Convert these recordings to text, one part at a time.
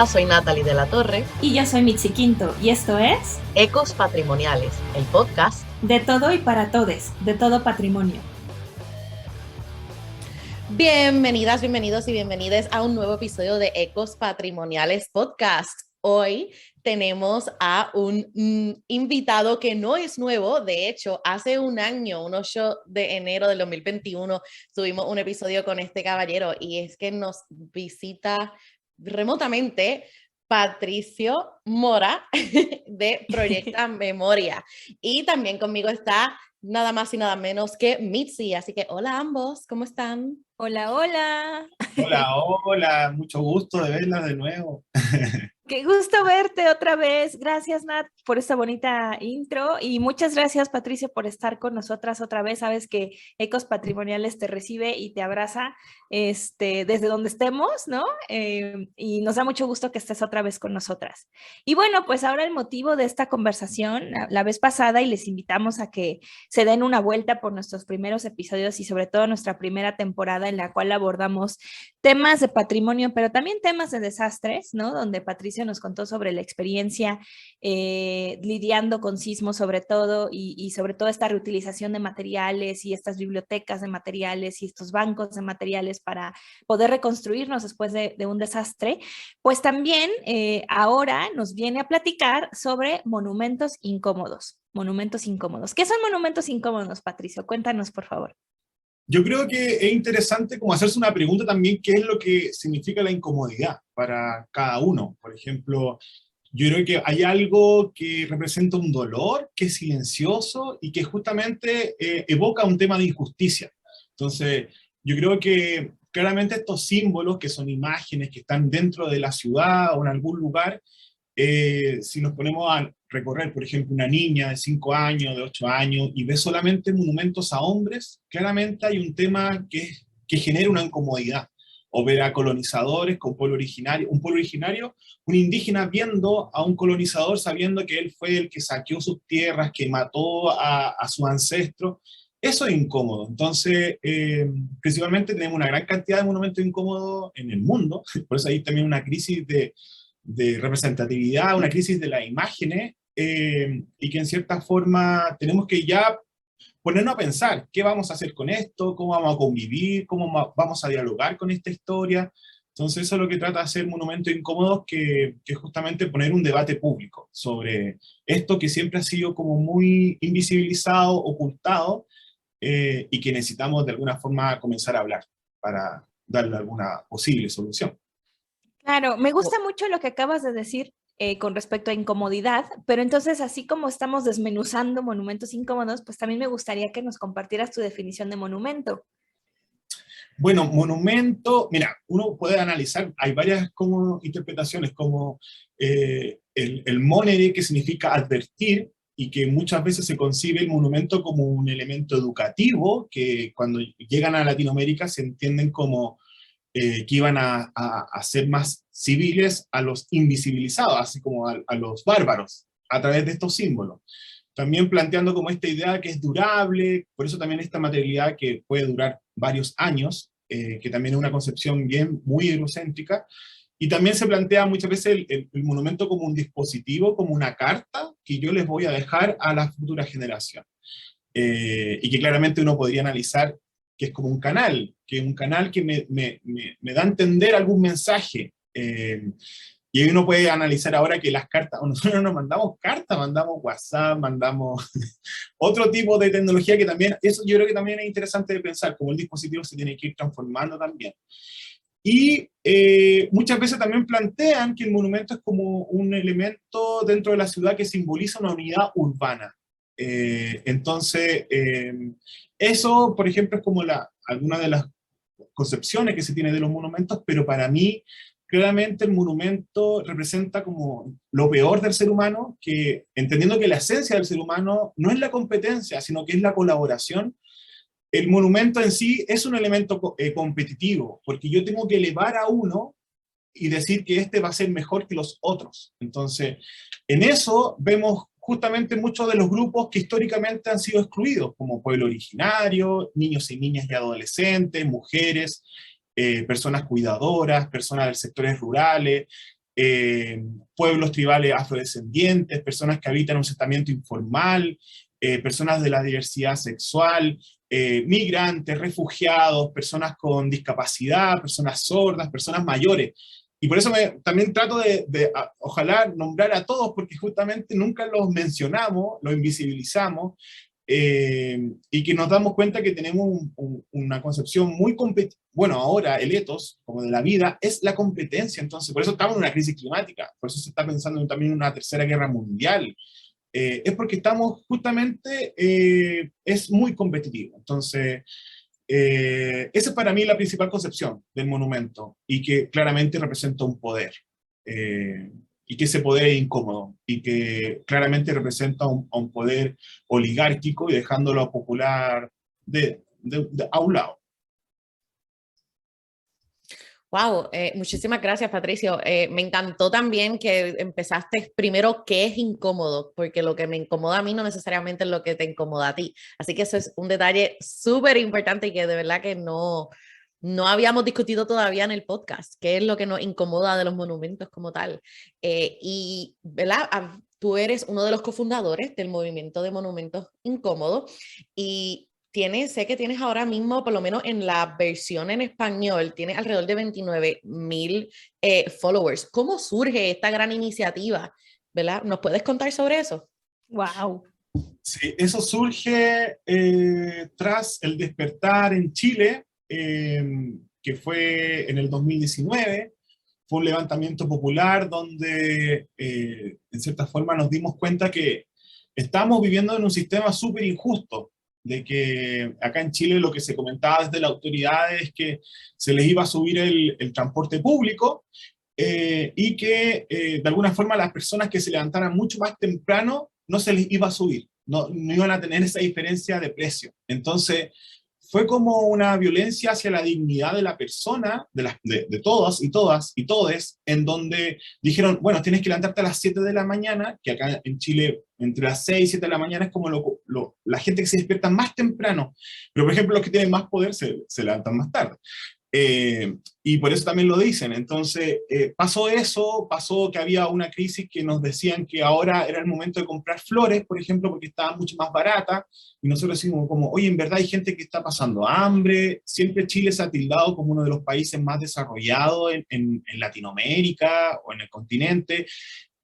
Soy Natalie de la Torre. Y yo soy Mitzi Quinto, y esto es Ecos Patrimoniales, el podcast de todo y para todes, de todo patrimonio. Bienvenidas, bienvenidos y bienvenidas a un nuevo episodio de Ecos Patrimoniales Podcast. Hoy tenemos a un invitado que no es nuevo. De hecho, hace un año, un 8 de enero del 2021, tuvimos un episodio con este caballero y es que nos visita remotamente Patricio Mora de Proyecta Memoria. Y también conmigo está nada más y nada menos que Mitzi. Así que hola a ambos, ¿cómo están? Hola, hola. Hola, hola, mucho gusto de verlas de nuevo. Qué gusto verte otra vez. Gracias, Nat, por esta bonita intro y muchas gracias, Patricio, por estar con nosotras otra vez. Sabes que Ecos Patrimoniales te recibe y te abraza desde donde estemos, ¿no? Y nos da mucho gusto que estés otra vez con nosotras. Y bueno, pues ahora el motivo de esta conversación, la vez pasada, y les invitamos a que se den una vuelta por nuestros primeros episodios y sobre todo nuestra primera temporada en la cual abordamos temas de patrimonio, pero también temas de desastres, ¿no? Donde Patricio nos contó sobre la experiencia lidiando con sismos sobre todo y sobre todo esta reutilización de materiales y estas bibliotecas de materiales y estos bancos de materiales para poder reconstruirnos después de un desastre. Pues también ahora nos viene a platicar sobre monumentos incómodos. Monumentos incómodos. ¿Qué son monumentos incómodos, Patricio? Cuéntanos, por favor. Yo creo que es interesante como hacerse una pregunta también, ¿qué es lo que significa la incomodidad para cada uno? Por ejemplo, yo creo que hay algo que representa un dolor, que es silencioso y que justamente evoca un tema de injusticia. Entonces, yo creo que claramente estos símbolos, que son imágenes que están dentro de la ciudad o en algún lugar, si nos ponemos a recorrer, por ejemplo, una niña de 5 años, de 8 años, y ve solamente monumentos a hombres, claramente hay un tema que genera una incomodidad. O ver a colonizadores con pueblo originario, un indígena viendo a un colonizador sabiendo que él fue el que saqueó sus tierras, que mató a su ancestro. Eso es incómodo. Entonces, principalmente tenemos una gran cantidad de monumentos incómodos en el mundo, por eso hay también una crisis de representatividad, una crisis de las imágenes, y que en cierta forma tenemos que ya ponernos a pensar, ¿qué vamos a hacer con esto? ¿Cómo vamos a convivir? ¿Cómo vamos a dialogar con esta historia? Entonces eso es lo que trata de hacer Monumentos Incómodos, que es justamente poner un debate público sobre esto que siempre ha sido como muy invisibilizado, ocultado, y que necesitamos de alguna forma comenzar a hablar para darle alguna posible solución. Claro, me gusta mucho lo que acabas de decir con respecto a incomodidad, pero entonces así como estamos desmenuzando monumentos incómodos, pues también me gustaría que nos compartieras tu definición de monumento. Bueno, monumento, mira, uno puede analizar, hay varias como interpretaciones, como el monere, que significa advertir, y que muchas veces se concibe el monumento como un elemento educativo, que cuando llegan a Latinoamérica se entienden como que iban a ser más civiles a los invisibilizados, así como a los bárbaros, a través de estos símbolos. También planteando como esta idea que es durable, por eso también esta materialidad que puede durar varios años, que también es una concepción bien muy eurocéntrica, y también se plantea muchas veces el monumento como un dispositivo, como una carta que yo les voy a dejar a la futura generación. Y que claramente uno podría analizar que es como un canal, que me da a entender algún mensaje. Y uno puede analizar ahora que las cartas, nosotros no mandamos cartas, mandamos WhatsApp, mandamos otro tipo de tecnología que también, eso yo creo que también es interesante de pensar, como el dispositivo se tiene que ir transformando también. Y muchas veces también plantean que el monumento es como un elemento dentro de la ciudad que simboliza una unidad urbana. Entonces, eso, por ejemplo, es como alguna de las concepciones que se tiene de los monumentos, pero para mí, claramente el monumento representa como lo peor del ser humano, que entendiendo que la esencia del ser humano no es la competencia, sino que es la colaboración. El monumento en sí es un elemento competitivo, porque yo tengo que elevar a uno y decir que este va a ser mejor que los otros. Entonces, en eso vemos justamente muchos de los grupos que históricamente han sido excluidos, como pueblo originario, niños y niñas y adolescentes, mujeres, personas cuidadoras, personas de sectores rurales, pueblos tribales afrodescendientes, personas que habitan un asentamiento informal, personas de la diversidad sexual, migrantes, refugiados, personas con discapacidad, personas sordas, personas mayores. Y por eso también trato ojalá nombrar a todos, porque justamente nunca los mencionamos, los invisibilizamos, y que nos damos cuenta que tenemos una concepción muy bueno, ahora el ethos, como de la vida, es la competencia. Entonces, por eso estamos en una crisis climática, por eso se está pensando también en una tercera guerra mundial. Es porque estamos justamente, es muy competitivo. Entonces, esa es para mí la principal concepción del monumento, y que claramente representa un poder, y que ese poder es incómodo, y que claramente representa a un poder oligárquico, y dejándolo popular a un lado. Wow, muchísimas gracias, Patricio. Me encantó también que empezaste primero qué es incómodo, porque lo que me incomoda a mí no necesariamente es lo que te incomoda a ti. Así que eso es un detalle súper importante y que de verdad que no habíamos discutido todavía en el podcast, qué es lo que nos incomoda de los monumentos como tal. Y, ¿verdad? Tú eres uno de los cofundadores del movimiento de monumentos incómodos, y sé que tienes ahora mismo, por lo menos en la versión en español, tienes alrededor de 29,000 followers. ¿Cómo surge esta gran iniciativa? ¿Verdad? ¿Nos puedes contar sobre eso? Wow. Sí, eso surge tras el despertar en Chile, que fue en el 2019. Fue un levantamiento popular donde, en cierta forma, nos dimos cuenta que estamos viviendo en un sistema súper injusto, de que acá en Chile lo que se comentaba desde la autoridad es que se les iba a subir el transporte público, y que de alguna forma las personas que se levantaran mucho más temprano no se les iba a subir, no iban a tener esa diferencia de precio. Entonces fue como una violencia hacia la dignidad de la persona, de todos y todas y todes, en donde dijeron, bueno, tienes que levantarte a las 7 de la mañana, que acá en Chile entre las 6 y 7 de la mañana es como la gente que se despierta más temprano, pero por ejemplo los que tienen más poder se levantan más tarde. Y por eso también lo dicen. Entonces, pasó que había una crisis que nos decían que ahora era el momento de comprar flores, por ejemplo, porque estaban mucho más baratas, y nosotros decimos como, oye, en verdad hay gente que está pasando hambre. Siempre Chile se ha tildado como uno de los países más desarrollados en Latinoamérica o en el continente,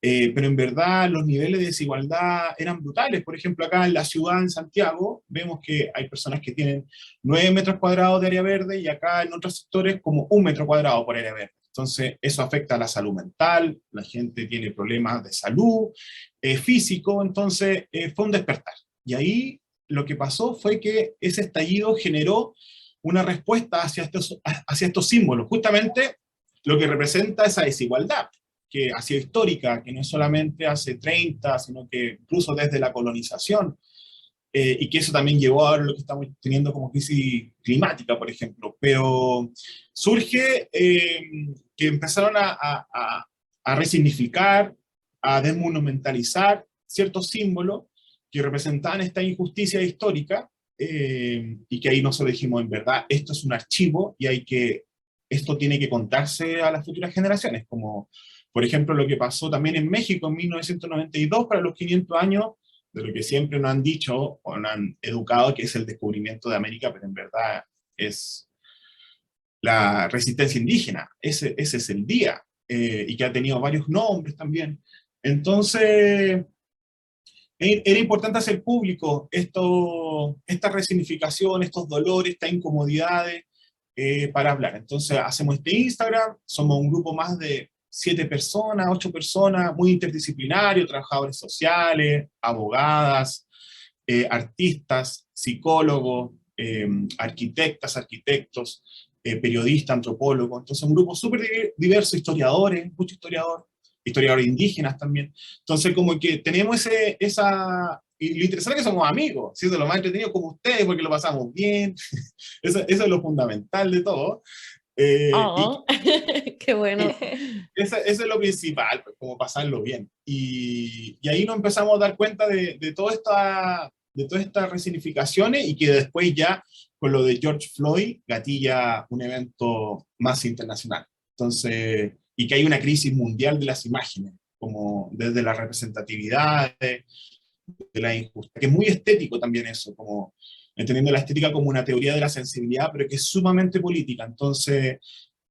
pero en verdad los niveles de desigualdad eran brutales. Por ejemplo, acá en la ciudad, en Santiago, vemos que hay personas que tienen 9 metros cuadrados de área verde, y acá en otros sectores como 1 metro cuadrado por área verde. Entonces, eso afecta a la salud mental, la gente tiene problemas de salud, físico. Entonces, fue un despertar. Y ahí lo que pasó fue que ese estallido generó una respuesta hacia estos símbolos, justamente lo que representa esa desigualdad, que ha sido histórica, que no es solamente hace 30, sino que incluso desde la colonización, y que eso también llevó a lo que estamos teniendo como crisis climática, por ejemplo. Pero surge que empezaron a resignificar, a desmonumentalizar ciertos símbolos que representaban esta injusticia histórica, y que ahí nosotros dijimos, en verdad, esto es un archivo y esto tiene que contarse a las futuras generaciones, como por ejemplo lo que pasó también en México en 1992 para los 500 años de lo que siempre nos han dicho o nos han educado, que es el descubrimiento de América, pero en verdad es la resistencia indígena. Ese es el día, y que ha tenido varios nombres también. Entonces, era importante hacer público esta resignificación, estos dolores, estas incomodidades, para hablar. Entonces hacemos este Instagram, somos un grupo más de 7 personas, 8 personas, muy interdisciplinario, trabajadores sociales, abogadas, artistas, psicólogos, arquitectas, arquitectos, periodistas, antropólogos. Entonces un grupo súper diverso, historiadores, muchos historiadores indígenas también. Entonces como que tenemos y lo interesante es que somos amigos, siendo lo más entretenido como ustedes, porque lo pasamos bien. Eso es lo fundamental de todo. Qué bueno. Eso es lo principal, pues, como pasarlo bien. Y ahí nos empezamos a dar cuenta de todas estas resignificaciones, y que después ya con lo de George Floyd gatilla un evento más internacional. Entonces y que hay una crisis mundial de las imágenes, como desde la representatividad, de la injusticia, que es muy estético también eso, como entendiendo la estética como una teoría de la sensibilidad, pero que es sumamente política. Entonces,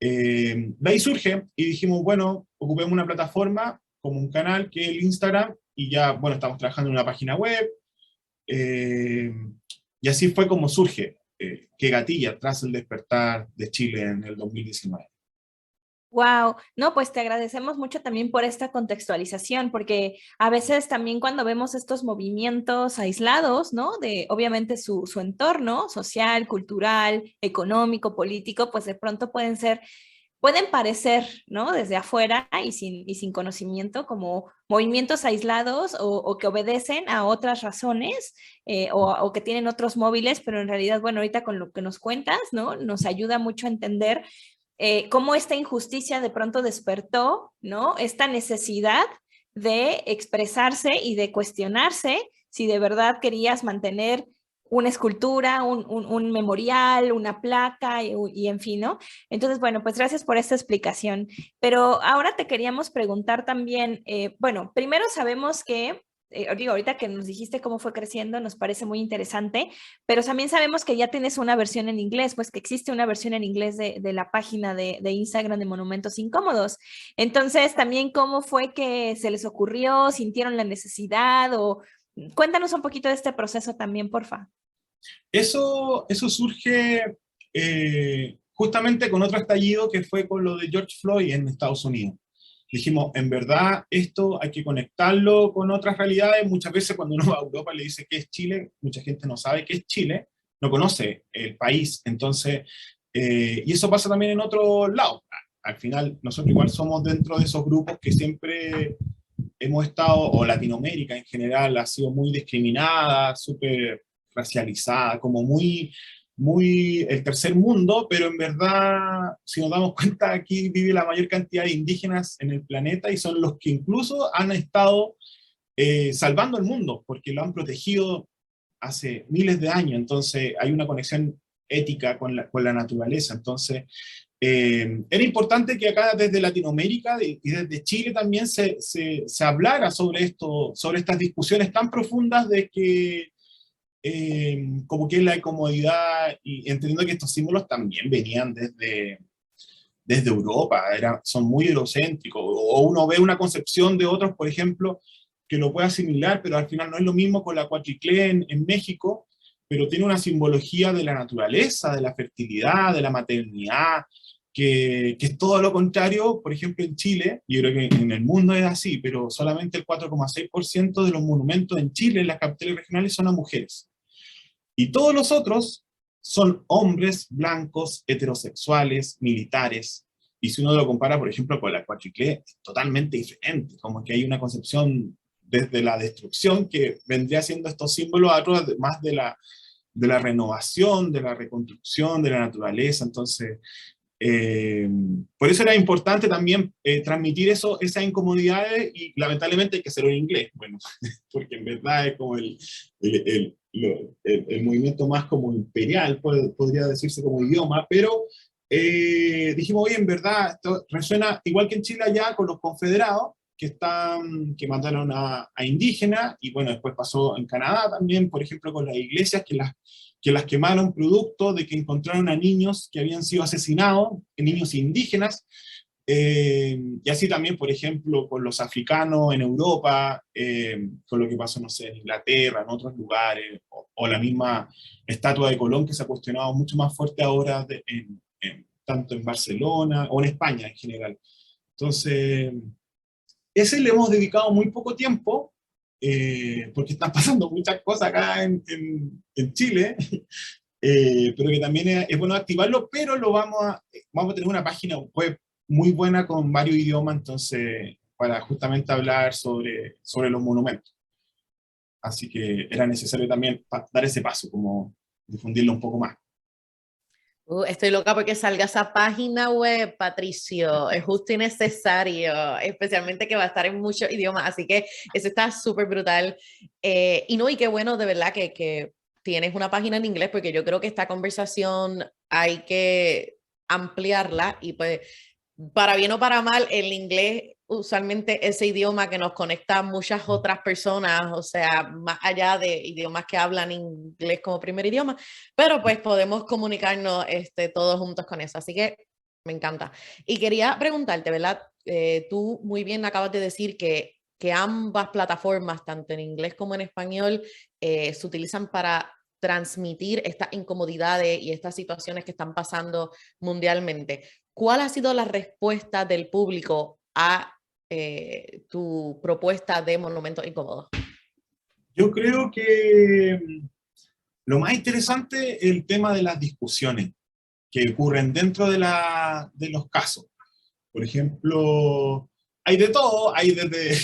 de ahí surge y dijimos, bueno, ocupemos una plataforma como un canal que es el Instagram y ya, bueno, estamos trabajando en una página web y así fue como surge que gatilla tras el despertar de Chile en el 2019. Wow, no, pues te agradecemos mucho también por esta contextualización, porque a veces también cuando vemos estos movimientos aislados, ¿no? De obviamente su entorno social, cultural, económico, político, pues de pronto pueden parecer, ¿no? Desde afuera y sin conocimiento como movimientos aislados o que obedecen a otras razones o que tienen otros móviles, pero en realidad, bueno, ahorita con lo que nos cuentas, ¿no? Nos ayuda mucho a entender cómo esta injusticia de pronto despertó, ¿no? Esta necesidad de expresarse y de cuestionarse si de verdad querías mantener una escultura, un memorial, una placa y en fin, ¿no? Entonces, bueno, pues gracias por esta explicación. Pero ahora te queríamos preguntar también, bueno, primero sabemos que digo, ahorita que nos dijiste cómo fue creciendo, nos parece muy interesante, pero también sabemos que ya tienes una versión en inglés, pues que existe una versión en inglés de la página de Instagram de Monumentos Incómodos. Entonces, también cómo fue que se les ocurrió, sintieron la necesidad o cuéntanos un poquito de este proceso también, porfa. Eso surge justamente con otro estallido que fue con lo de George Floyd en Estados Unidos. Dijimos, en verdad, esto hay que conectarlo con otras realidades. Muchas veces cuando uno va a Europa le dice qué es Chile, mucha gente no sabe qué es Chile, no conoce el país. Entonces, y eso pasa también en otros lados. Al final, nosotros igual somos dentro de esos grupos que siempre hemos estado, o Latinoamérica en general, ha sido muy discriminada, súper racializada, como muy el tercer mundo, pero en verdad, si nos damos cuenta, aquí vive la mayor cantidad de indígenas en el planeta y son los que incluso han estado salvando el mundo, porque lo han protegido hace miles de años, entonces hay una conexión ética con la naturaleza, entonces era importante que acá desde Latinoamérica y desde Chile también se hablara sobre esto, sobre estas discusiones tan profundas de que como que la incomodidad, y entendiendo que estos símbolos también venían desde Europa, son muy eurocéntricos, o uno ve una concepción de otros, por ejemplo, que lo puede asimilar, pero al final no es lo mismo con la Cuatliclé en México, pero tiene una simbología de la naturaleza, de la fertilidad, de la maternidad, que es todo lo contrario, por ejemplo, en Chile, yo creo que en el mundo es así, pero solamente el 4,6% de los monumentos en Chile, en las capitales regionales, son a mujeres. Y todos los otros son hombres blancos, heterosexuales, militares. Y si uno lo compara, por ejemplo, con la Cuatliclé, es totalmente diferente. Como que hay una concepción desde la destrucción que vendría siendo estos símbolos a través más de la renovación, de la reconstrucción de la naturaleza. Entonces, por eso era importante también transmitir esas incomodidades y lamentablemente hay que hacerlo en inglés, bueno, porque en verdad es como el movimiento más como imperial, podría decirse como idioma, pero dijimos, oye, en verdad, esto resuena igual que en Chile allá con los confederados, que mandaron a indígenas, y bueno, después pasó en Canadá también, por ejemplo, con las iglesias que las quemaron producto de que encontraron a niños que habían sido asesinados, niños indígenas, y así también, por ejemplo, con los africanos en Europa, con lo que pasó, no sé, en Inglaterra, en otros lugares, o la misma estatua de Colón que se ha cuestionado mucho más fuerte ahora, tanto en Barcelona o en España en general. Entonces, ese le hemos dedicado muy poco tiempo, porque están pasando muchas cosas acá en Chile, pero que también es bueno activarlo, pero vamos a tener una página web muy buena con varios idiomas, entonces, para justamente hablar sobre los monumentos. Así que era necesario también dar ese paso, como difundirlo un poco más. Estoy loca porque salga esa página web, Patricio. Es justo y necesario, especialmente que va a estar en muchos idiomas, así que eso está súper brutal. Y qué bueno de verdad que tienes una página en inglés, porque yo creo que esta conversación hay que ampliarla y pues para bien o para mal, el inglés usualmente ese idioma que nos conecta a muchas otras personas, o sea, más allá de idiomas que hablan inglés como primer idioma, pero pues podemos comunicarnos todos juntos con eso, así que me encanta. Y quería preguntarte, ¿verdad? Tú muy bien acabas de decir que ambas plataformas, tanto en inglés como en español, se utilizan para transmitir estas incomodidades y estas situaciones que están pasando mundialmente. ¿Cuál ha sido la respuesta del público a tu propuesta de Monumentos Incómodos? Yo creo que lo más interesante es el tema de las discusiones que ocurren dentro de los casos. Por ejemplo, hay de todo, hay desde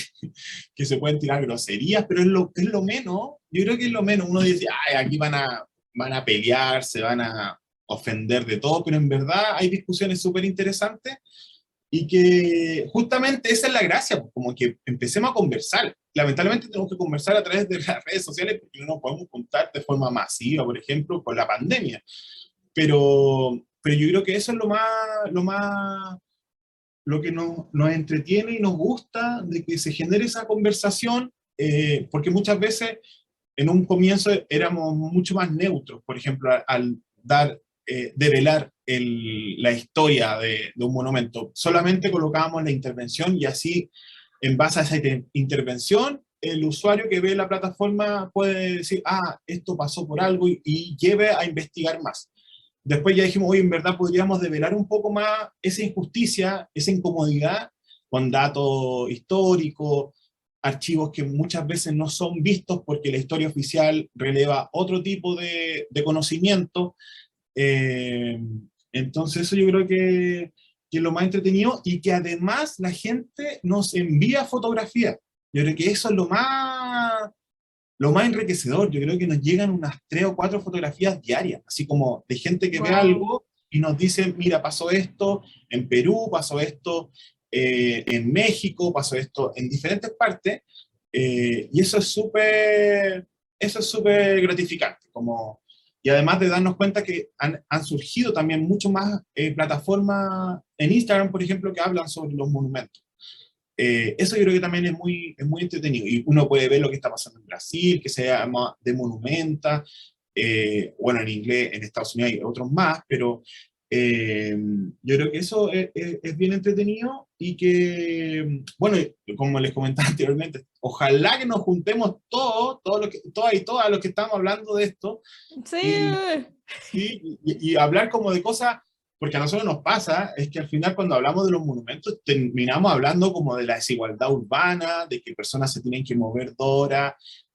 que se pueden tirar groserías, pero es lo menos, yo creo que es lo menos. Uno dice, ay, aquí van a pelear, se van a ofender de todo, pero en verdad hay discusiones súper interesantes y que justamente esa es la gracia, pues, como que empecemos a conversar. Lamentablemente tenemos que conversar a través de las redes sociales porque no nos podemos juntar de forma masiva, por ejemplo, con la pandemia. Pero yo creo que eso es lo que nos entretiene y nos gusta, de que se genere esa conversación, porque muchas veces en un comienzo éramos mucho más neutros, por ejemplo, al develar la historia de un monumento. Solamente colocábamos la intervención y así, en base a esa intervención, el usuario que ve la plataforma puede decir, ah, esto pasó por algo y lleve a investigar más. Después ya dijimos, oye, en verdad podríamos develar un poco más esa injusticia, esa incomodidad, con datos históricos, archivos que muchas veces no son vistos porque la historia oficial releva otro tipo de conocimiento. Entonces eso yo creo que es lo más entretenido y que además la gente nos envía fotografías. Yo creo que eso es lo más enriquecedor. Yo creo que nos llegan unas 3 o 4 fotografías diarias, así como de gente que ve algo y nos dice, mira, pasó esto en Perú, pasó esto en México, pasó esto en diferentes partes, y eso es súper gratificante, como, y además de darnos cuenta que han surgido también mucho más plataformas en Instagram, por ejemplo, que hablan sobre los monumentos. Eso yo creo que también es muy entretenido, y uno puede ver lo que está pasando en Brasil, que se llama The Monumenta, bueno, en inglés, en Estados Unidos hay otros más, pero yo creo que eso es bien entretenido y que, bueno, como les comentaba anteriormente, ojalá que nos juntemos todas y todas los que estamos hablando de esto, Sí. y hablar como de cosas, porque a nosotros nos pasa, es que al final cuando hablamos de los monumentos terminamos hablando como de la desigualdad urbana, de que personas se tienen que mover 2 horas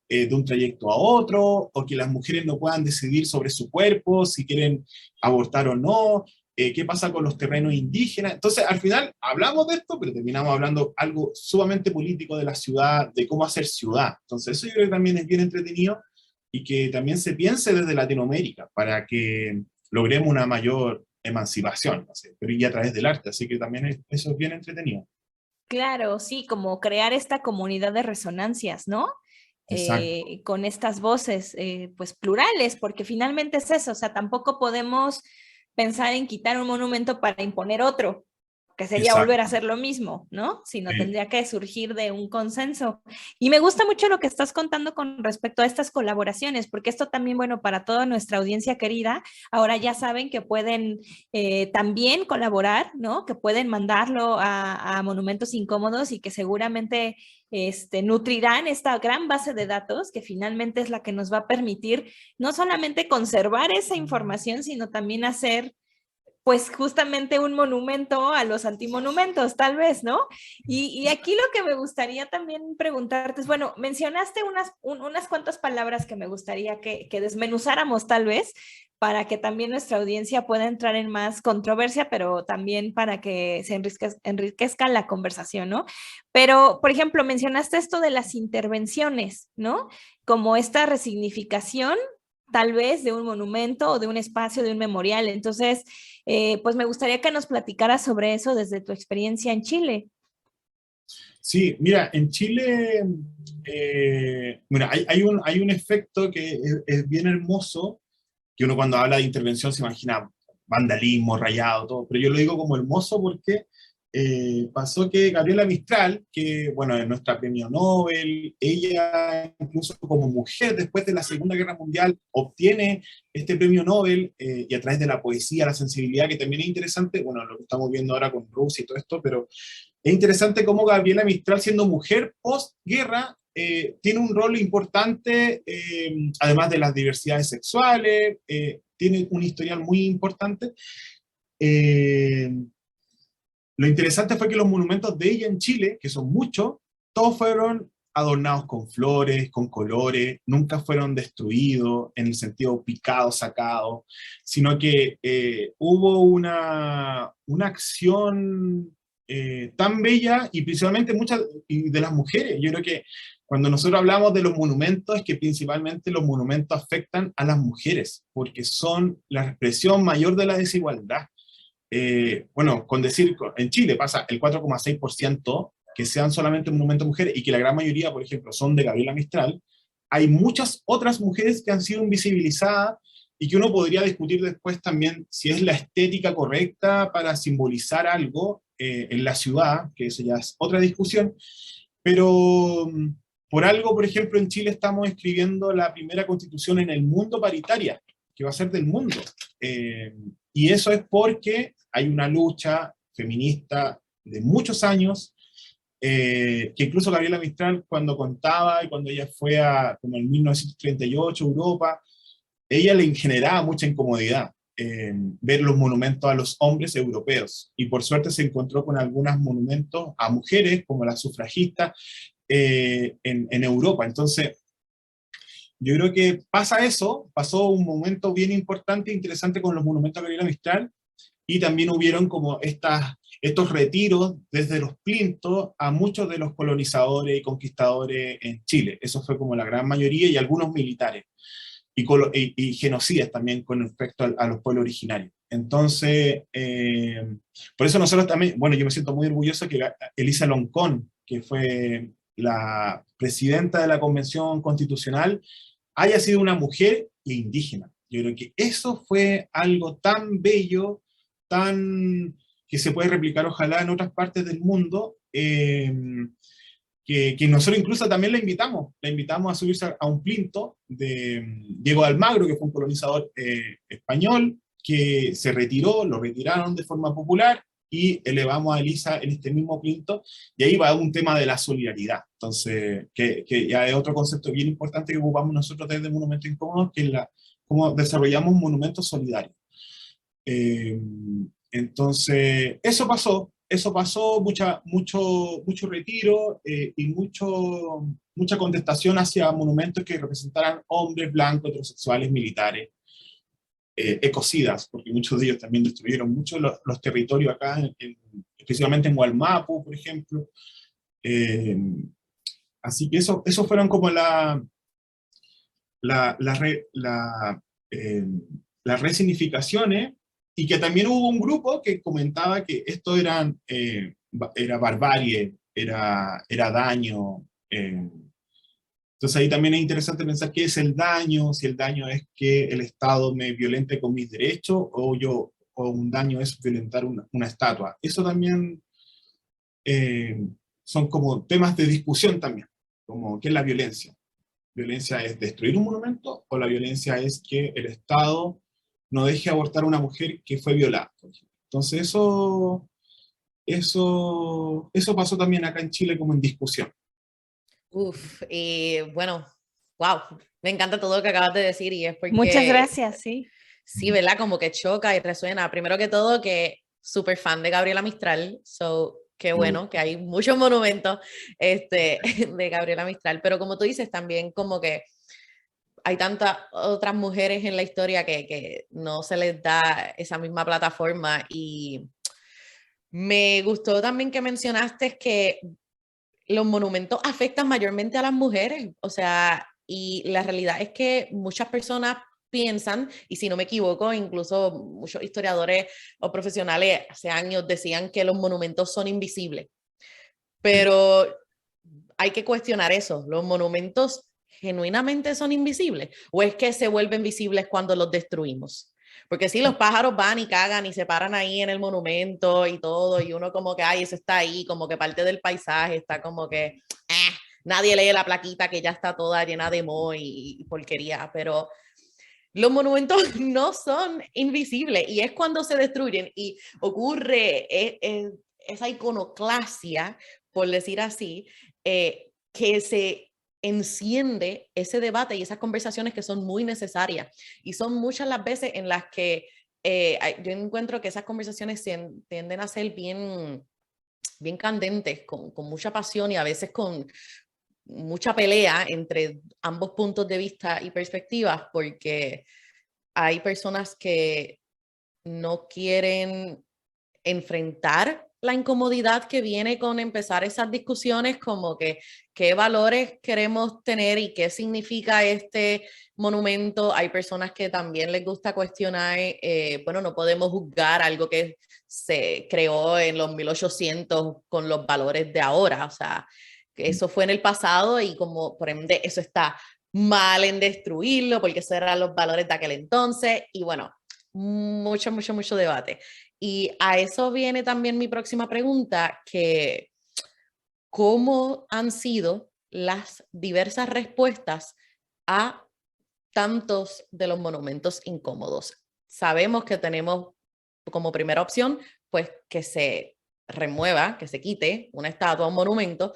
de un trayecto a otro, o que las mujeres no puedan decidir sobre su cuerpo, si quieren abortar o no, qué pasa con los terrenos indígenas. Entonces, al final hablamos de esto, pero terminamos hablando algo sumamente político de la ciudad, de cómo hacer ciudad. Entonces, eso yo creo que también es bien entretenido y que también se piense desde Latinoamérica para que logremos una mayor emancipación, no sé, pero y a través del arte, así que también eso es bien entretenido. Claro, sí, como crear esta comunidad de resonancias, ¿no? Con estas voces, pues plurales, porque finalmente es eso, o sea, tampoco podemos pensar en quitar un monumento para imponer otro, que sería Exacto. volver a hacer lo mismo, ¿no? Sino tendría que surgir de un consenso. Y me gusta mucho lo que estás contando con respecto a estas colaboraciones, porque esto también, bueno, para toda nuestra audiencia querida, ahora ya saben que pueden también colaborar, ¿no? Que pueden mandarlo a Monumentos Incómodos y que seguramente nutrirán esta gran base de datos que finalmente es la que nos va a permitir no solamente conservar esa información, sino también hacer pues justamente un monumento a los antimonumentos, tal vez, ¿no? Y aquí lo que me gustaría también preguntarte es, bueno, mencionaste unas cuantas palabras que me gustaría que desmenuzáramos tal vez, para que también nuestra audiencia pueda entrar en más controversia, pero también para que se enriquezca la conversación, ¿no? Pero, por ejemplo, mencionaste esto de las intervenciones, ¿no? Como esta resignificación tal vez de un monumento o de un espacio, de un memorial. Entonces, pues me gustaría que nos platicaras sobre eso desde tu experiencia en Chile. Sí, mira, en Chile, mira, hay un efecto que es bien hermoso, que uno cuando habla de intervención se imagina vandalismo, rayado, todo, pero yo lo digo como hermoso porque pasó que Gabriela Mistral, que bueno, es nuestra premio Nobel, ella incluso como mujer después de la Segunda Guerra Mundial obtiene este premio Nobel y a través de la poesía, la sensibilidad, que también es interesante, bueno, lo que estamos viendo ahora con Rusia y todo esto, pero es interesante cómo Gabriela Mistral, siendo mujer postguerra, tiene un rol importante, además de las diversidades sexuales, tiene un historial muy importante. Lo interesante fue que los monumentos de ella en Chile, que son muchos, todos fueron adornados con flores, con colores, nunca fueron destruidos en el sentido picado, sacado, sino que hubo una acción tan bella y principalmente muchas y de las mujeres. Yo creo que cuando nosotros hablamos de los monumentos es que principalmente los monumentos afectan a las mujeres, porque son la expresión mayor de la desigualdad. Bueno, con decir, en Chile pasa el 4,6% que sean solamente monumentos mujeres y que la gran mayoría, por ejemplo, son de Gabriela Mistral, hay muchas otras mujeres que han sido invisibilizadas y que uno podría discutir después también si es la estética correcta para simbolizar algo en la ciudad, que eso ya es otra discusión, pero por algo, por ejemplo, en Chile estamos escribiendo la primera constitución en el mundo paritaria, que va a ser del mundo. Y eso es porque hay una lucha feminista de muchos años, que incluso Gabriela Mistral cuando contaba y cuando ella fue a, como en 1938, Europa, ella le generaba mucha incomodidad ver los monumentos a los hombres europeos. Y por suerte se encontró con algunos monumentos a mujeres, como las sufragistas, en Europa. Entonces, yo creo que pasa eso, pasó un momento bien importante e interesante con los monumentos a Gabriela Mistral, y también hubieron como estos retiros desde los plintos a muchos de los colonizadores y conquistadores en Chile. Eso fue como la gran mayoría, y algunos militares, y genocidas también con respecto a los pueblos originarios. Entonces, por eso nosotros también, bueno, yo me siento muy orgulloso que Elisa Loncón, que fue la presidenta de la Convención Constitucional, haya sido una mujer e indígena. Yo creo que eso fue algo tan bello, que se puede replicar ojalá en otras partes del mundo, que nosotros incluso también la invitamos a subirse a un plinto de Diego Almagro, que fue un colonizador español, que se retiró, lo retiraron de forma popular, y elevamos a Elisa en este mismo plinto, y ahí va un tema de la solidaridad. Entonces, que ya es otro concepto bien importante que ocupamos nosotros desde Monumentos Incómodos, que es cómo desarrollamos monumentos solidarios. Entonces, eso pasó, mucho retiro y mucha contestación hacia monumentos que representaran hombres blancos, heterosexuales, militares, ecocidas, porque muchos de ellos también destruyeron mucho los territorios acá, especialmente en Wallmapu, por ejemplo. Así que eso fueron como las resignificaciones, y que también hubo un grupo que comentaba que esto era barbarie, era daño. Entonces ahí también es interesante pensar qué es el daño, si el daño es que el Estado me violente con mis derechos, o un daño es violentar una estatua. Eso también son como temas de discusión también, como qué es la violencia. ¿Violencia es destruir un monumento, o la violencia es que el Estado no deje abortar a una mujer que fue violada? Entonces eso pasó también acá en Chile como en discusión. Y bueno, wow, me encanta todo lo que acabas de decir, y es porque... Muchas gracias, sí. Sí, ¿verdad? Como que choca y resuena. Primero que todo, que súper fan de Gabriela Mistral, qué bueno que hay muchos monumentos de Gabriela Mistral, pero como tú dices, también como que hay tantas otras mujeres en la historia que no se les da esa misma plataforma. Y me gustó también que mencionaste que los monumentos afectan mayormente a las mujeres, o sea, y la realidad es que muchas personas piensan, y si no me equivoco, incluso muchos historiadores o profesionales hace años decían que los monumentos son invisibles, pero hay que cuestionar eso. ¿Los monumentos genuinamente son invisibles, o es que se vuelven visibles cuando los destruimos? Porque sí, los pájaros van y cagan y se paran ahí en el monumento y todo, y uno como que, ay, eso está ahí, como que parte del paisaje, está como que, nadie lee la plaquita que ya está toda llena de moho y porquería, pero los monumentos no son invisibles, y es cuando se destruyen y ocurre esa iconoclasia, por decir así, que se enciende ese debate y esas conversaciones que son muy necesarias. Y son muchas las veces en las que yo encuentro que esas conversaciones tienden a ser bien, bien candentes, con mucha pasión y a veces con mucha pelea entre ambos puntos de vista y perspectivas, porque hay personas que no quieren enfrentar la incomodidad que viene con empezar esas discusiones, como que qué valores queremos tener y qué significa este monumento. Hay personas que también les gusta cuestionar, bueno, no podemos juzgar algo que se creó en los 1800 con los valores de ahora, o sea, que eso fue en el pasado y como por ende eso está mal en destruirlo porque esos eran los valores de aquel entonces, y bueno, mucho debate. Y a eso viene también mi próxima pregunta, que ¿cómo han sido las diversas respuestas a tantos de los monumentos incómodos? Sabemos que tenemos como primera opción, pues que se remueva, que se quite una estatua o un monumento,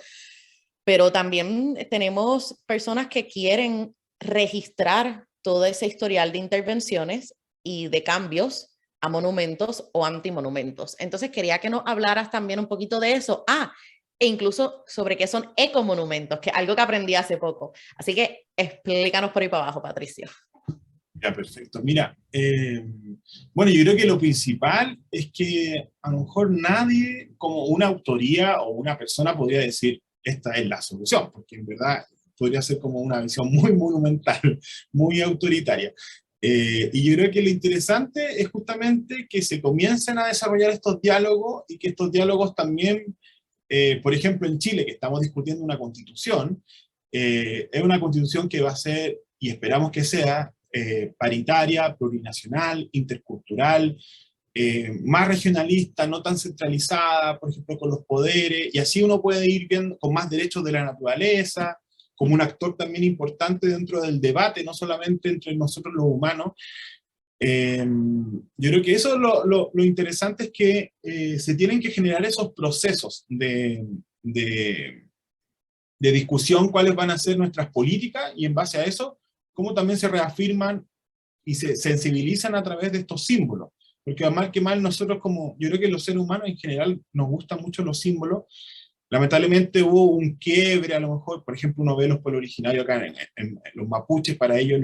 pero también tenemos personas que quieren registrar todo ese historial de intervenciones y de cambios a monumentos o antimonumentos. Entonces quería que nos hablaras también un poquito de eso. E incluso sobre qué son ecomonumentos, que es algo que aprendí hace poco. Así que explícanos por ahí para abajo, Patricio. Ya, perfecto. Mira, bueno, yo creo que lo principal es que a lo mejor nadie, como una autoría o una persona, podría decir, esta es la solución, porque en verdad podría ser como una visión muy monumental, muy autoritaria. Y yo creo que lo interesante es justamente que se comiencen a desarrollar estos diálogos y que estos diálogos también, por ejemplo, en Chile, que estamos discutiendo una constitución, es una constitución que va a ser, y esperamos que sea, paritaria, plurinacional, intercultural, más regionalista, no tan centralizada, por ejemplo, con los poderes, y así uno puede ir viendo con más derechos de la naturaleza, como un actor también importante dentro del debate, no solamente entre nosotros los humanos. Yo creo que eso es lo interesante, es que se tienen que generar esos procesos de discusión, cuáles van a ser nuestras políticas, y en base a eso, cómo también se reafirman y se sensibilizan a través de estos símbolos. Porque mal que mal nosotros, como yo creo que los seres humanos en general nos gustan mucho los símbolos. Lamentablemente hubo un quiebre, a lo mejor, por ejemplo, uno ve los pueblos originarios acá en los mapuches, para ellos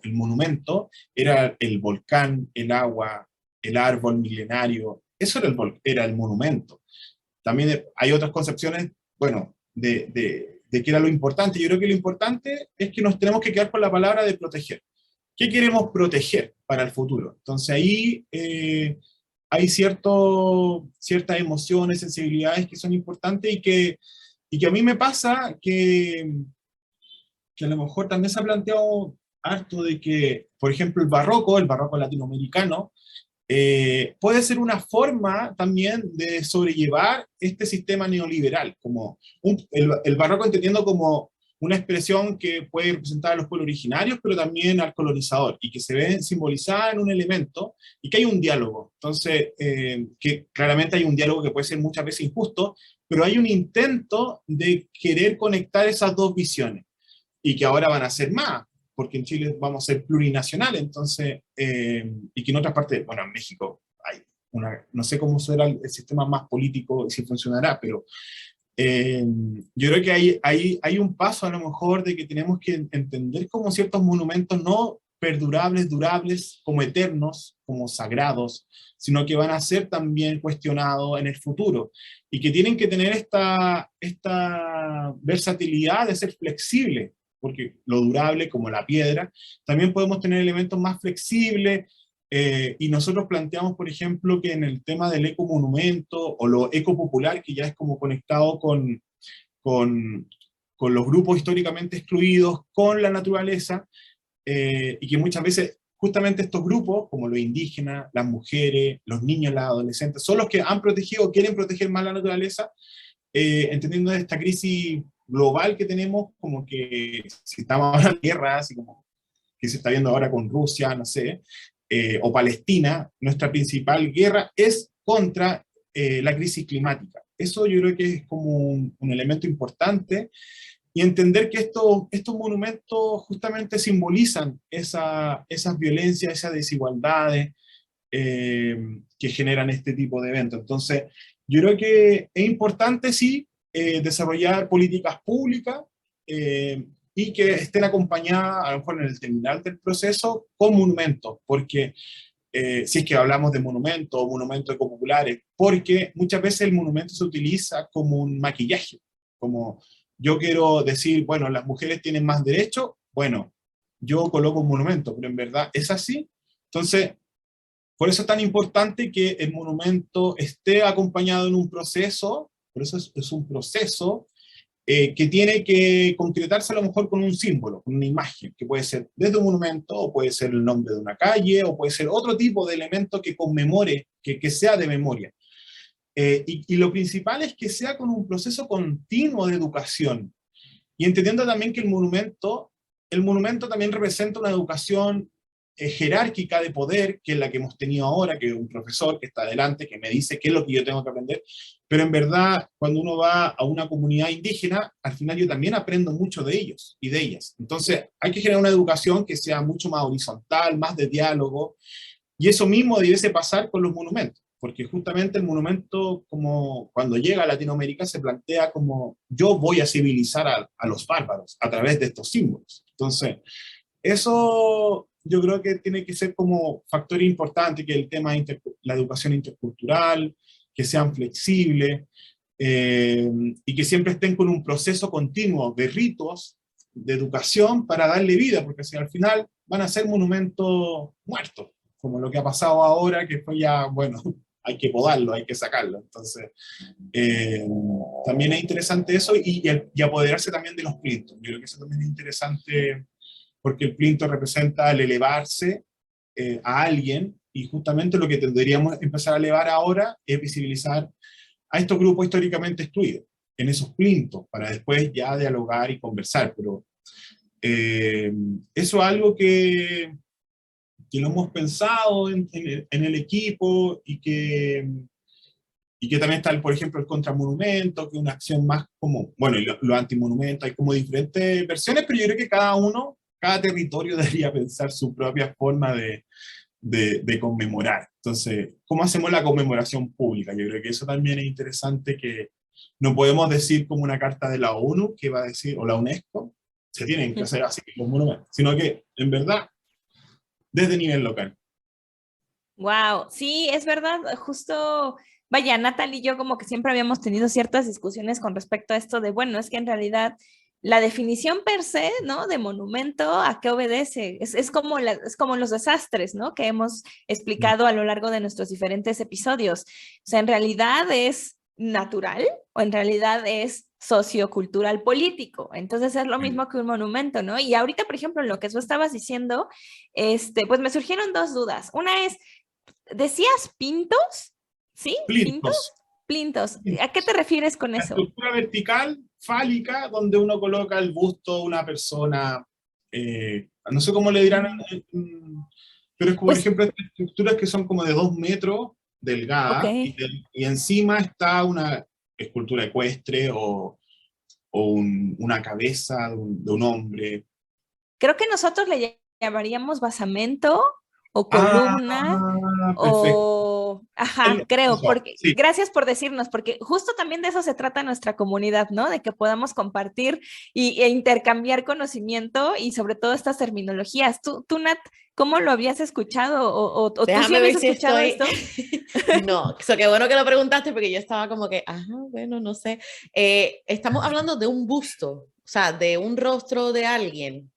el monumento era el volcán, el agua, el árbol milenario, eso era el monumento. También hay otras concepciones, bueno, de qué era lo importante. Yo creo que lo importante es que nos tenemos que quedar con la palabra de proteger. ¿Qué queremos proteger para el futuro? Entonces ahí hay ciertas emociones, sensibilidades que son importantes, y que a mí me pasa que a lo mejor también se ha planteado harto de que, por ejemplo, el barroco latinoamericano, puede ser una forma también de sobrellevar este sistema neoliberal, como el barroco entendiendo como una expresión que puede representar a los pueblos originarios, pero también al colonizador, y que se ve simbolizada en un elemento, y que hay un diálogo. Entonces, que claramente hay un diálogo que puede ser muchas veces injusto, pero hay un intento de querer conectar esas dos visiones, y que ahora van a ser más, porque en Chile vamos a ser plurinacional, entonces, y que en otras partes, bueno, en México hay no sé cómo será el sistema más político y si funcionará, pero yo creo que hay un paso a lo mejor de que tenemos que entender como ciertos monumentos no perdurables, durables, como eternos, como sagrados, sino que van a ser también cuestionados en el futuro, y que tienen que tener esta versatilidad de ser flexible, porque lo durable, como la piedra, también podemos tener elementos más flexibles. Y nosotros planteamos, por ejemplo, que en el tema del ecomonumento o lo ecopopular, que ya es como conectado con los grupos históricamente excluidos, con la naturaleza, y que muchas veces justamente estos grupos, como los indígenas, las mujeres, los niños, las adolescentes, son los que han protegido o quieren proteger más la naturaleza, entendiendo esta crisis global que tenemos, como que si estamos ahora en guerra, así como que se está viendo ahora con Rusia, no sé, o Palestina, nuestra principal guerra es contra la crisis climática. Eso yo creo que es como un elemento importante, y entender que estos monumentos justamente simbolizan esas violencias, esas desigualdades que generan este tipo de eventos. Entonces, yo creo que es importante, sí, desarrollar políticas públicas y que estén acompañadas, a lo mejor en el terminal del proceso, con monumentos, porque si es que hablamos de monumentos o monumentos ecopopulares, porque muchas veces el monumento se utiliza como un maquillaje, como yo quiero decir, bueno, las mujeres tienen más derechos, bueno, yo coloco un monumento, pero en verdad es así. Entonces, por eso es tan importante que el monumento esté acompañado en un proceso, por eso es un proceso que tiene que concretarse a lo mejor con un símbolo, con una imagen, que puede ser desde un monumento, o puede ser el nombre de una calle, o puede ser otro tipo de elemento que conmemore, que sea de memoria. Y lo principal es que sea con un proceso continuo de educación, y entendiendo también que el monumento también representa una educación jerárquica de poder, que es la que hemos tenido ahora, que es un profesor que está adelante, que me dice qué es lo que yo tengo que aprender, pero en verdad, cuando uno va a una comunidad indígena, al final yo también aprendo mucho de ellos y de ellas. Entonces, hay que generar una educación que sea mucho más horizontal, más de diálogo, y eso mismo debiese pasar con los monumentos, porque justamente el monumento, como cuando llega a Latinoamérica, se plantea como yo voy a civilizar a los bárbaros a través de estos símbolos. Entonces, eso yo creo que tiene que ser como factor importante, que el tema de la educación intercultural, que sean flexibles, y que siempre estén con un proceso continuo de ritos, de educación para darle vida, porque si al final van a ser monumentos muertos, como lo que ha pasado ahora, que fue ya, bueno, hay que podarlo, hay que sacarlo. Entonces, también es interesante eso, y apoderarse también de los plintos. Yo creo que eso también es interesante, porque el plinto representa el elevarse a alguien, y justamente lo que tendríamos que empezar a elevar ahora es visibilizar a estos grupos históricamente excluidos, en esos plintos, para después ya dialogar y conversar. Pero eso es algo que lo hemos pensado en el equipo, y que también está, por ejemplo, el contramonumento, que es una acción más como, bueno, y los antimonumentos, hay como diferentes versiones, pero yo creo que cada territorio debería pensar su propia forma de conmemorar. Entonces, ¿cómo hacemos la conmemoración pública? Yo creo que eso también es interesante, que no podemos decir como una carta de la ONU que va a decir, o la UNESCO, se tienen que hacer así los monumentos, sino que, en verdad, desde nivel local. Wow, sí, es verdad, justo, vaya, Natalie y yo como que siempre habíamos tenido ciertas discusiones con respecto a esto de, bueno, es que en realidad la definición per se, ¿no? De monumento, ¿a qué obedece? Es como es como los desastres, ¿no? Que hemos explicado a lo largo de nuestros diferentes episodios. O sea, en realidad es natural o en realidad es sociocultural político. Entonces es lo mismo que un monumento, ¿no? Y ahorita, por ejemplo, en lo que tú estabas diciendo, pues me surgieron dos dudas. Una es, ¿decías pintos? ¿Sí? Plintos. Plintos. ¿A qué te refieres con eso? La estructura vertical, fálica, donde uno coloca el busto de una persona, no sé cómo le dirán, pero es como, por ejemplo, estas estructuras que son como de 2 metros, delgadas, okay. y encima está una escultura ecuestre o una cabeza de un hombre. Creo que nosotros le llamaríamos basamento o columna, o... Ajá, creo, porque sí. Gracias por decirnos, porque justo también de eso se trata nuestra comunidad, ¿no? De que podamos compartir e intercambiar conocimiento, y sobre todo estas terminologías. Tú, Nat, ¿cómo lo habías escuchado? ¿O tú sí habías escuchado esto? No, qué bueno que lo preguntaste, porque yo estaba como que, bueno, no sé. Estamos hablando de un busto, o sea, de un rostro de alguien.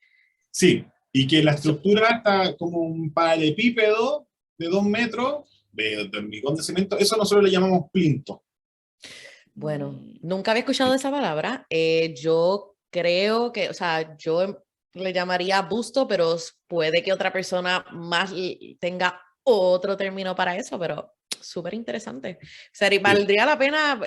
Sí, y que la estructura está como un paralelepípedo de 2 metros, de hormigón de cemento. Eso nosotros le llamamos plinto. Bueno, nunca había escuchado esa palabra. Yo creo que, o sea, yo le llamaría busto, pero puede que otra persona más tenga otro término para eso, pero súper interesante. Sería, valdría la pena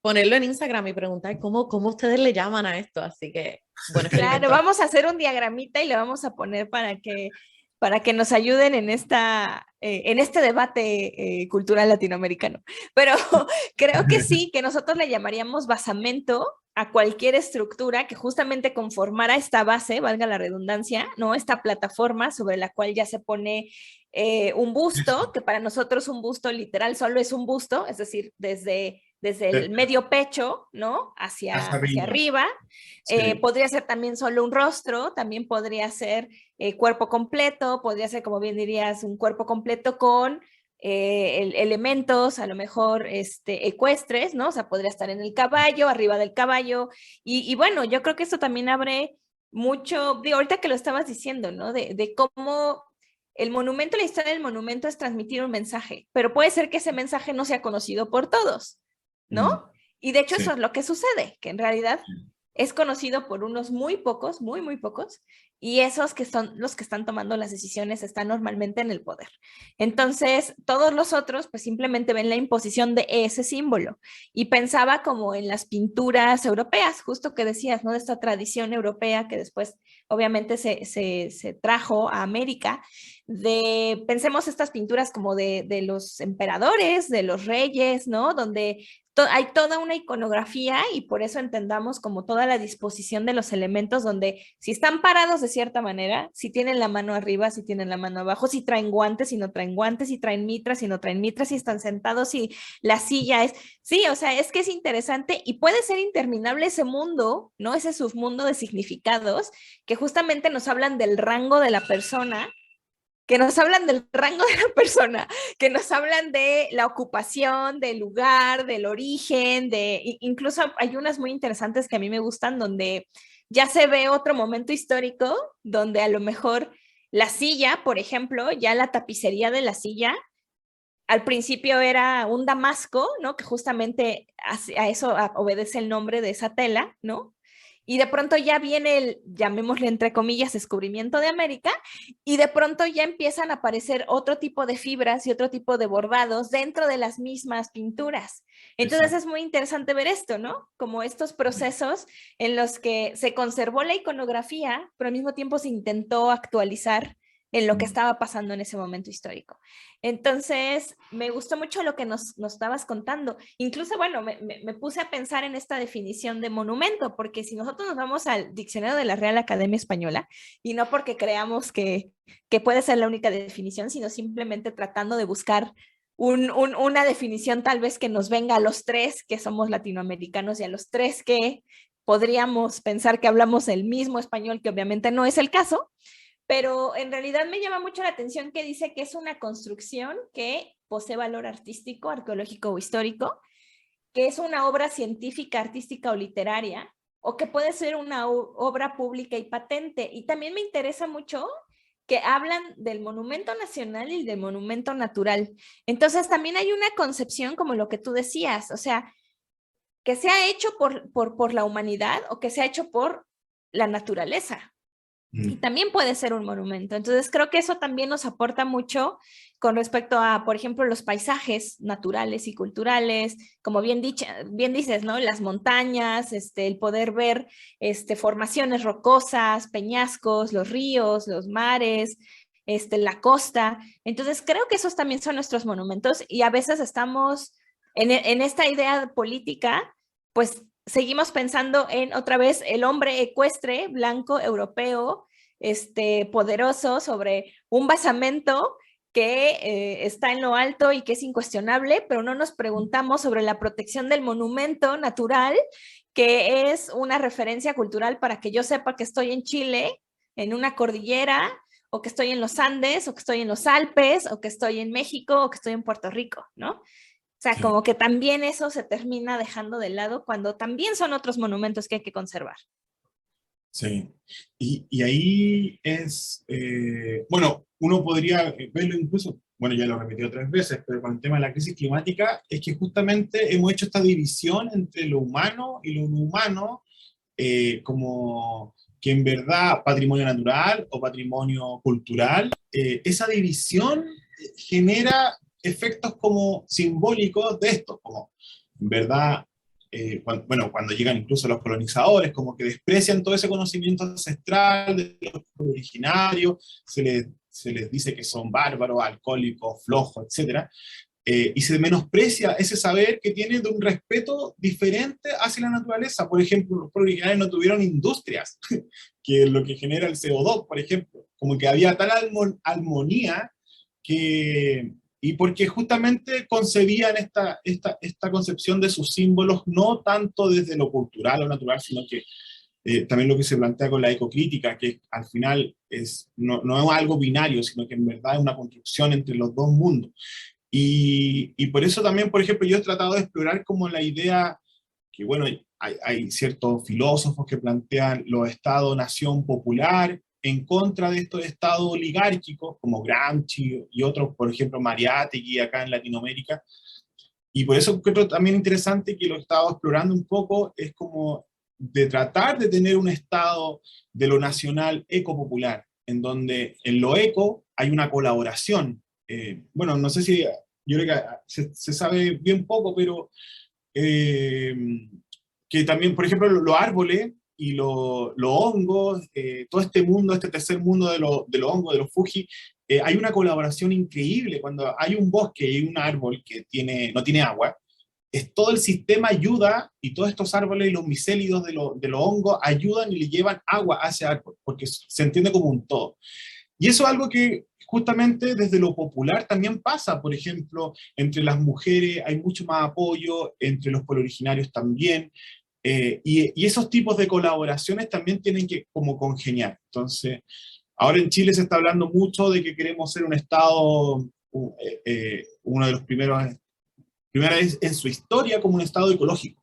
ponerlo en Instagram y preguntar cómo ustedes le llaman a esto, así que, bueno, Claro, vamos a hacer un diagramita y le vamos a poner para que nos ayuden en este debate cultural latinoamericano. Pero creo que sí, que nosotros le llamaríamos basamento a cualquier estructura que justamente conformara esta base, valga la redundancia, ¿no? Esta plataforma sobre la cual ya se pone un busto, que para nosotros un busto literal solo es un busto, es decir, desde el medio pecho, ¿no? Hacia arriba. Sí. Podría ser también solo un rostro, también podría ser cuerpo completo, podría ser, como bien dirías, un cuerpo completo con elementos a lo mejor ecuestres, ¿no? O sea, podría estar en el caballo, arriba del caballo. Y bueno, yo creo que esto también abre mucho, digo, ahorita que lo estabas diciendo, ¿no? De cómo el monumento, la historia del monumento es transmitir un mensaje, pero puede ser que ese mensaje no sea conocido por todos, ¿no? Y de hecho eso es lo que sucede, que en realidad es conocido por unos muy pocos, muy, muy pocos, y esos que son los que están tomando las decisiones están normalmente en el poder. Entonces, todos los otros pues simplemente ven la imposición de ese símbolo. Y pensaba como en las pinturas europeas, justo que decías, ¿no? De esta tradición europea que después obviamente se trajo a América, pensemos estas pinturas como de los emperadores, de los reyes, ¿no? Donde hay toda una iconografía y por eso entendamos como toda la disposición de los elementos donde si están parados de cierta manera, si tienen la mano arriba, si tienen la mano abajo, si traen guantes, si no traen guantes, si traen mitras, si no traen mitras, si están sentados, si la silla es... Sí, o sea, es que es interesante y puede ser interminable ese mundo, ¿no? Ese submundo de significados que justamente nos hablan del rango de la persona, que nos hablan del rango de la persona, que nos hablan de la ocupación, del lugar, del origen, incluso hay unas muy interesantes que a mí me gustan, donde ya se ve otro momento histórico, donde a lo mejor la silla, por ejemplo, ya la tapicería de la silla, al principio era un damasco, ¿no? Que justamente a eso obedece el nombre de esa tela, ¿no? Y de pronto ya viene el, llamémosle entre comillas, descubrimiento de América, y de pronto ya empiezan a aparecer otro tipo de fibras y otro tipo de bordados dentro de las mismas pinturas. Entonces Exacto. Es muy interesante ver esto, ¿no? Como estos procesos en los que se conservó la iconografía, pero al mismo tiempo se intentó actualizar en lo que estaba pasando en ese momento histórico. Entonces, me gustó mucho lo que nos estabas contando. Incluso, bueno, me puse a pensar en esta definición de monumento, porque si nosotros nos vamos al diccionario de la Real Academia Española, y no porque creamos que puede ser la única definición, sino simplemente tratando de buscar una definición tal vez que nos venga a los tres que somos latinoamericanos y a los tres que podríamos pensar que hablamos el mismo español, que obviamente no es el caso, pero en realidad me llama mucho la atención que dice que es una construcción que posee valor artístico, arqueológico o histórico, que es una obra científica, artística o literaria, o que puede ser una obra pública y patente. Y también me interesa mucho que hablan del monumento nacional y del monumento natural. Entonces también hay una concepción como lo que tú decías, o sea, que sea hecho por la humanidad o que sea hecho por la naturaleza. Y también puede ser un monumento. Entonces creo que eso también nos aporta mucho con respecto a, por ejemplo, los paisajes naturales y culturales, como bien dices, ¿no? Las montañas, el poder ver formaciones rocosas, peñascos, los ríos, los mares, la costa. Entonces creo que esos también son nuestros monumentos y a veces estamos en esta idea política, pues seguimos pensando en otra vez el hombre ecuestre, blanco, europeo, poderoso sobre un basamento que está en lo alto y que es incuestionable, pero no nos preguntamos sobre la protección del monumento natural, que es una referencia cultural para que yo sepa que estoy en Chile, en una cordillera, o que estoy en los Andes, o que estoy en los Alpes, o que estoy en México, o que estoy en Puerto Rico, ¿no? O sea, sí. Como que también eso se termina dejando de lado cuando también son otros monumentos que hay que conservar. Sí, y ahí es, bueno, uno podría verlo incluso, bueno, ya lo he repetido 3 veces, pero con el tema de la crisis climática, es que justamente hemos hecho esta división entre lo humano y lo no humano como que en verdad patrimonio natural o patrimonio cultural, esa división genera efectos como simbólicos de esto, como en verdad, cuando llegan incluso los colonizadores, como que desprecian todo ese conocimiento ancestral de los originarios, se les dice que son bárbaros, alcohólicos, flojos, etcétera, y se menosprecia ese saber que tiene de un respeto diferente hacia la naturaleza. Por ejemplo, los pueblos originarios no tuvieron industrias, que es lo que genera el CO2, por ejemplo, como que había tal armonía que, y porque justamente concebían esta concepción de sus símbolos no tanto desde lo cultural o natural, sino que también lo que se plantea con la ecocrítica, que al final no es algo binario, sino que en verdad es una construcción entre los dos mundos. Y por eso también, por ejemplo, yo he tratado de explorar como la idea que, bueno, hay ciertos filósofos que plantean los estados-nación popular en contra de estos estados oligárquicos, como Gramsci y otros, por ejemplo, Mariátegui acá en Latinoamérica. Y por eso creo también interesante que lo he estado explorando un poco, es como de tratar de tener un estado de lo nacional ecopopular, en donde en lo eco hay una colaboración. Bueno, no sé si, yo creo que se sabe bien poco, pero que también, por ejemplo, los árboles y los hongos, todo este mundo, este tercer mundo de los hongos, de los Fuji, hay una colaboración increíble. Cuando hay un bosque y un árbol que no tiene agua, todo el sistema ayuda, y todos estos árboles y los micélidos de los hongos ayudan y le llevan agua a ese árbol, porque se entiende como un todo. Y eso es algo que justamente desde lo popular también pasa. Por ejemplo, entre las mujeres hay mucho más apoyo, entre los pueblos originarios también, y esos tipos de colaboraciones también tienen que como congeniar. Entonces, ahora en Chile se está hablando mucho de que queremos ser un estado, uno de los primera vez en su historia como un estado ecológico,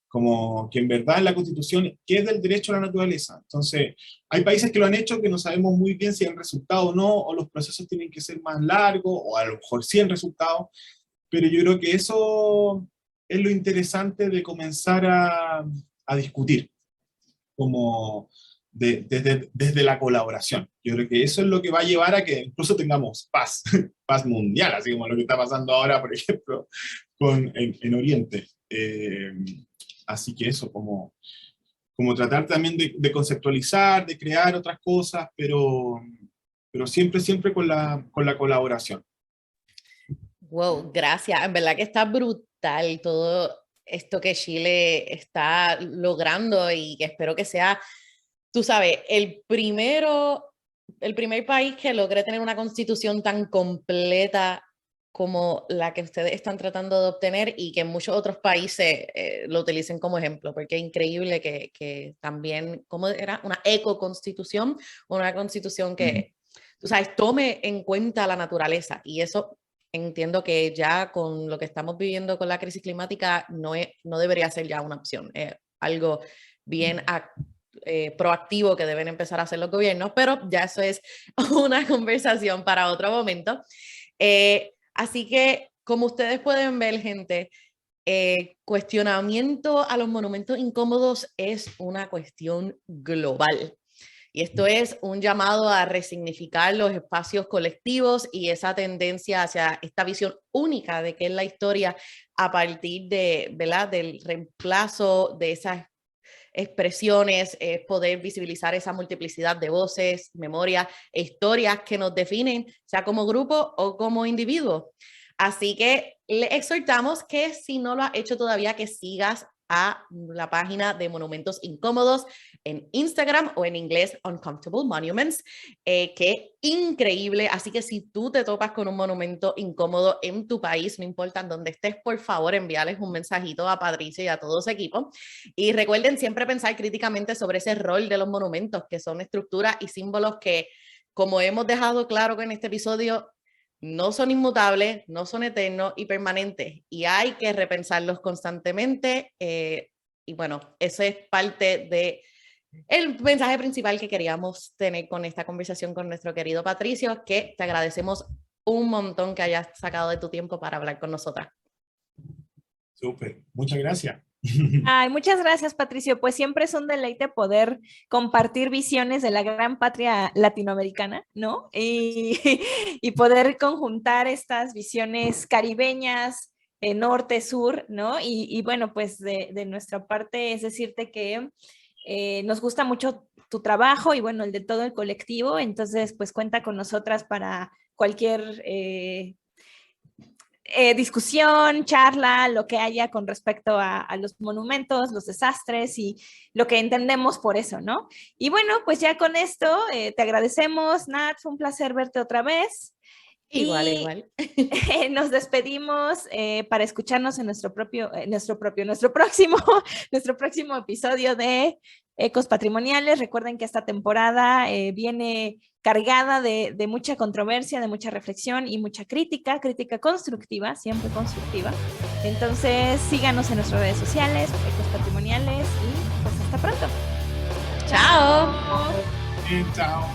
como que en verdad en la Constitución queda el derecho a la naturaleza. Entonces, hay países que lo han hecho que no sabemos muy bien si han resultado o no, o los procesos tienen que ser más largos, o a lo mejor sí han resultado, pero yo creo que eso es lo interesante de comenzar a discutir, como desde la colaboración. Yo creo que eso es lo que va a llevar a que incluso tengamos paz, paz mundial, así como lo que está pasando ahora, por ejemplo, en Oriente. Así que eso, como tratar también de conceptualizar, de crear otras cosas, pero siempre con la colaboración. Wow, gracias. En verdad que está brutal todo esto que Chile está logrando y que espero que sea, tú sabes, el primer país que logre tener una constitución tan completa como la que ustedes están tratando de obtener, y que muchos otros países lo utilicen como ejemplo, porque es increíble que también, ¿cómo era? Una ecoconstitución, una constitución que, tú sabes, tome en cuenta la naturaleza, y eso entiendo que ya con lo que estamos viviendo con la crisis climática no debería ser ya una opción, algo bien proactivo que deben empezar a hacer los gobiernos, pero ya eso es una conversación para otro momento. Así que, como ustedes pueden ver, gente, cuestionamiento a los monumentos incómodos es una cuestión global. Y esto es un llamado a resignificar los espacios colectivos y esa tendencia hacia esta visión única de qué es la historia a partir de, ¿verdad?, del reemplazo de esas expresiones, poder visibilizar esa multiplicidad de voces, memorias e historias que nos definen, sea como grupo o como individuo. Así que le exhortamos que, si no lo has hecho todavía, que sigas a la página de Monumentos Incómodos en Instagram, o en inglés Uncomfortable Monuments, que increíble. Así que si tú te topas con un monumento incómodo en tu país, no importa en dónde estés, por favor envíales un mensajito a Patricia y a todo su equipo. Y recuerden siempre pensar críticamente sobre ese rol de los monumentos, que son estructuras y símbolos que, como hemos dejado claro en este episodio, no son inmutables, no son eternos y permanentes, y hay que repensarlos constantemente. Y bueno, eso es parte del mensaje principal que queríamos tener con esta conversación con nuestro querido Patricio, que te agradecemos un montón que hayas sacado de tu tiempo para hablar con nosotras. Súper, muchas gracias. Ay, muchas gracias, Patricio. Pues siempre es un deleite poder compartir visiones de la gran patria latinoamericana, ¿no? Y poder conjuntar estas visiones caribeñas, norte, sur, ¿no? Y bueno, pues de nuestra parte es decirte que nos gusta mucho tu trabajo y bueno, el de todo el colectivo. Entonces, pues cuenta con nosotras para cualquier discusión, charla, lo que haya con respecto a los monumentos, los desastres y lo que entendemos por eso, ¿no? Y bueno, pues ya con esto te agradecemos, Nat, fue un placer verte otra vez. Igual. Nos despedimos para escucharnos en nuestro próximo episodio de Ecos Patrimoniales. Recuerden que esta temporada viene cargada de mucha controversia, de mucha reflexión y mucha crítica constructiva, siempre constructiva. Entonces síganos en nuestras redes sociales, Ecos Patrimoniales, y pues hasta pronto. Chao. Chao.